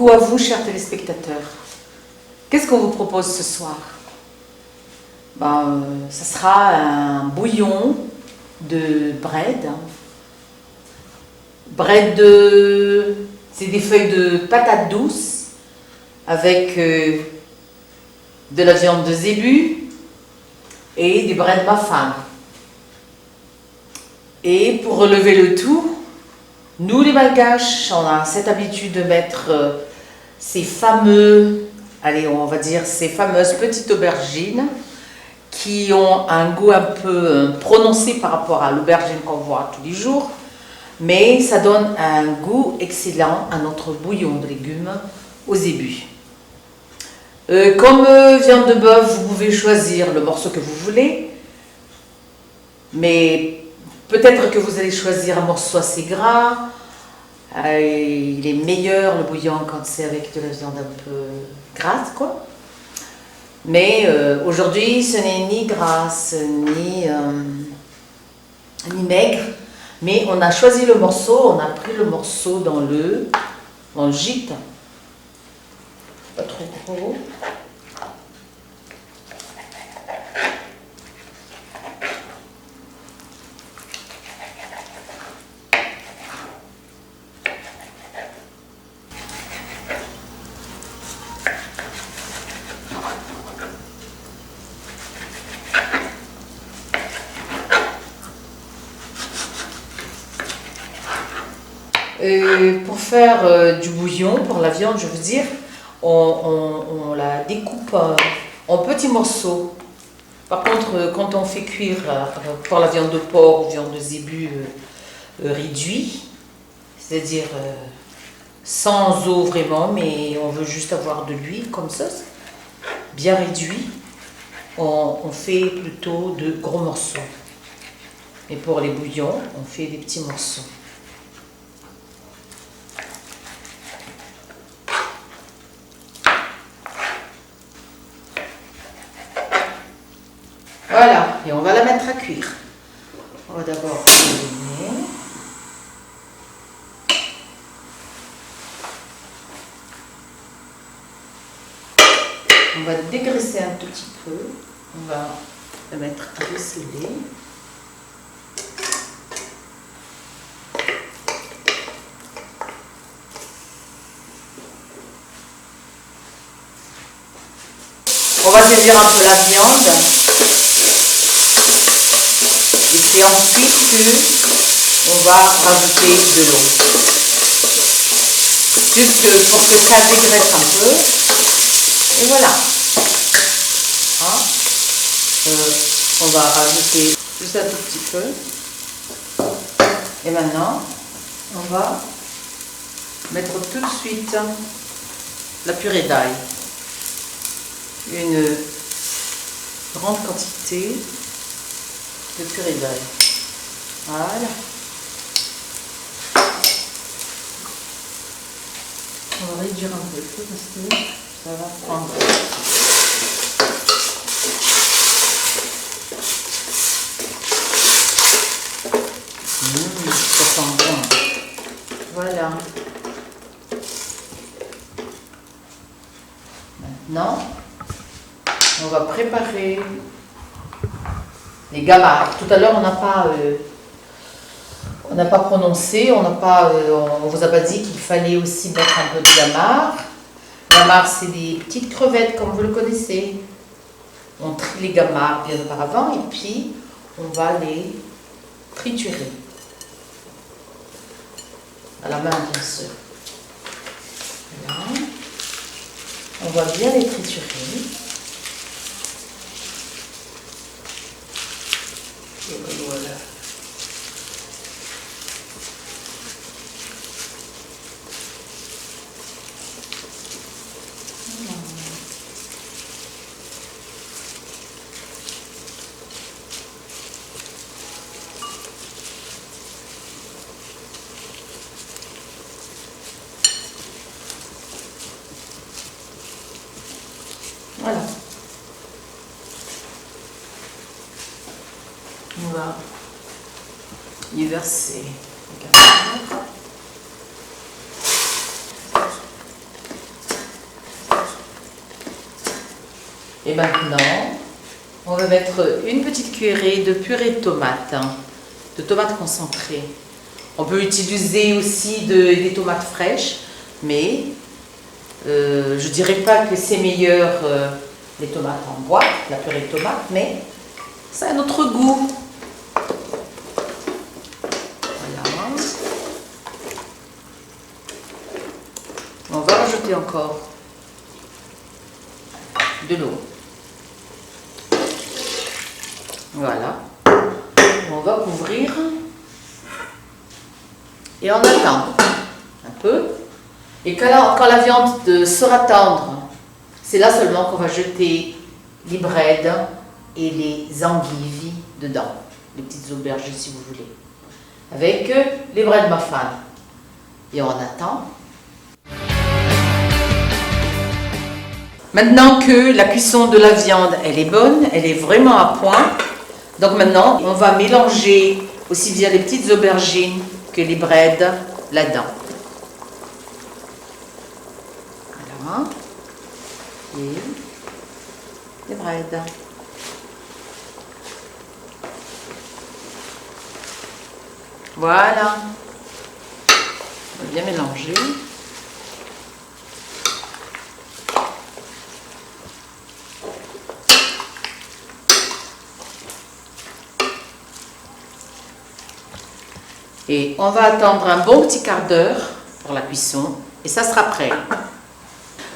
coup à vous, chers téléspectateurs. Qu'est-ce qu'on vous propose ce soir? Ça sera un bouillon de bread. C'est des feuilles de patates douces avec de la viande de zébu et des bread muffins. Et pour relever le tout, nous les Malgaches, on a cette habitude de mettre ces fameuses petites aubergines qui ont un goût un peu prononcé par rapport à l'aubergine qu'on voit tous les jours, mais ça donne un goût excellent à notre bouillon de légumes au zébu. Comme viande de bœuf, vous pouvez choisir le morceau que vous voulez, mais peut-être que vous allez choisir un morceau assez gras. Il est meilleur le bouillon quand c'est avec de la viande un peu grasse, quoi. Mais aujourd'hui, ce n'est ni grasse, ni maigre. Mais on a choisi le morceau, on a pris le morceau dans le gîte. Pas trop gros. Pour faire du bouillon, pour la viande, je veux dire, on la découpe en petits morceaux. Par contre, quand on fait cuire pour la viande de porc ou viande de zébu réduit, c'est-à-dire sans eau vraiment, mais on veut juste avoir de l'huile comme ça, bien réduit, on fait plutôt de gros morceaux. Et pour les bouillons, on fait des petits morceaux. Voilà, et on va la mettre à cuire. On va d'abord cuisiner. On va dégraisser un tout petit peu. On va la mettre à rissoler. On va saisir un peu la viande. Et c'est ensuite qu'on va rajouter de l'eau. Juste pour que ça dégraisse un peu. Et voilà. On va rajouter juste un tout petit peu. Et maintenant, on va mettre tout de suite la purée d'ail. Une grande quantité de purée d'ail. Voilà. On va réduire un peu le feu parce que ça va prendre. Ça sent bon. Voilà. Maintenant, on va préparer les gamarres. Tout à l'heure, on n'a pas prononcé, on vous a pas dit qu'il fallait aussi mettre un peu de gamarres. Gamarres, c'est des petites crevettes, comme vous le connaissez. On trie les gamarres bien auparavant et puis on va les triturer. À la main, bien sûr. Voilà. On va bien les triturer. Et voilà. Voilà. On va y verser les gamarres. Et maintenant, on va mettre une petite cuillerée de purée de tomates, de tomates concentrées. On peut utiliser aussi des tomates fraîches, mais je dirais pas que c'est meilleur les tomates en boîte, la purée de tomates, mais ça a un autre goût. Voilà. On va rajouter encore de l'eau. Voilà. On va couvrir et on attend un peu. Et quand la viande sera tendre, c'est là seulement qu'on va jeter les breads et les endives dedans, les petites aubergines si vous voulez, avec les bread muffins. Et on attend. Maintenant que la cuisson de la viande, elle est bonne, elle est vraiment à point. Donc maintenant, on va mélanger aussi bien les petites aubergines que les breads là-dedans. Voilà. Et les breads. Voilà. On va bien mélanger. Et on va attendre un bon petit quart d'heure pour la cuisson et ça sera prêt.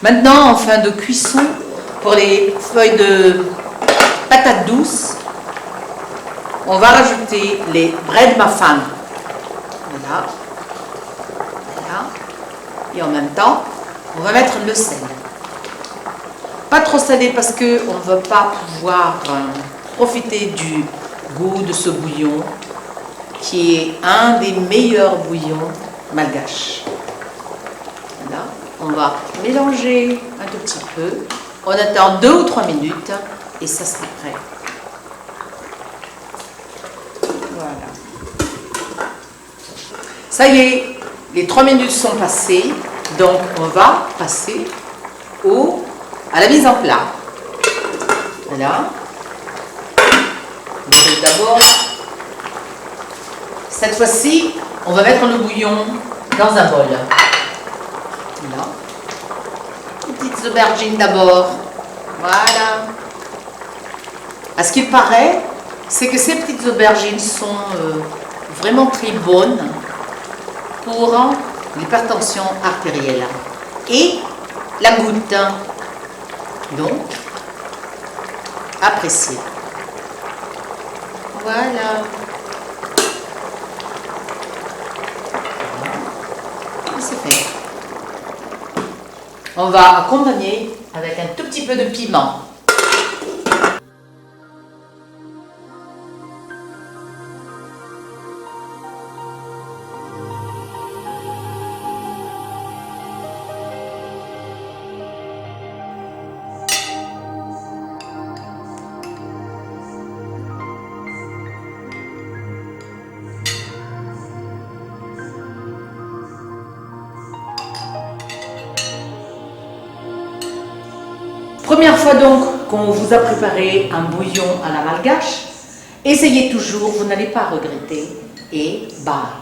Maintenant, en fin de cuisson, pour les feuilles de patates douces, on va rajouter les bread muffins. Voilà. Voilà. Et en même temps, on va mettre le sel. Pas trop salé parce qu'on ne veut pas pouvoir profiter du goût de ce bouillon qui est un des meilleurs bouillons malgaches. Voilà. On va mélanger un tout petit peu. On attend 2 ou 3 minutes et ça sera prêt. Voilà. Ça y est, les 3 minutes sont passées. Donc on va passer à la mise en plat. Voilà. D'abord, cette fois-ci, on va mettre le bouillon dans un bol. Là. Les petites aubergines d'abord. Voilà. À ce qu'il paraît, c'est que ces petites aubergines sont vraiment très bonnes pour l'hypertension artérielle et la goutte. Donc, appréciez. Voilà. C'est fait. On va accompagner avec un tout petit peu de piment. Première fois donc qu'on vous a préparé un bouillon à la malgache, essayez toujours, vous n'allez pas regretter et bye.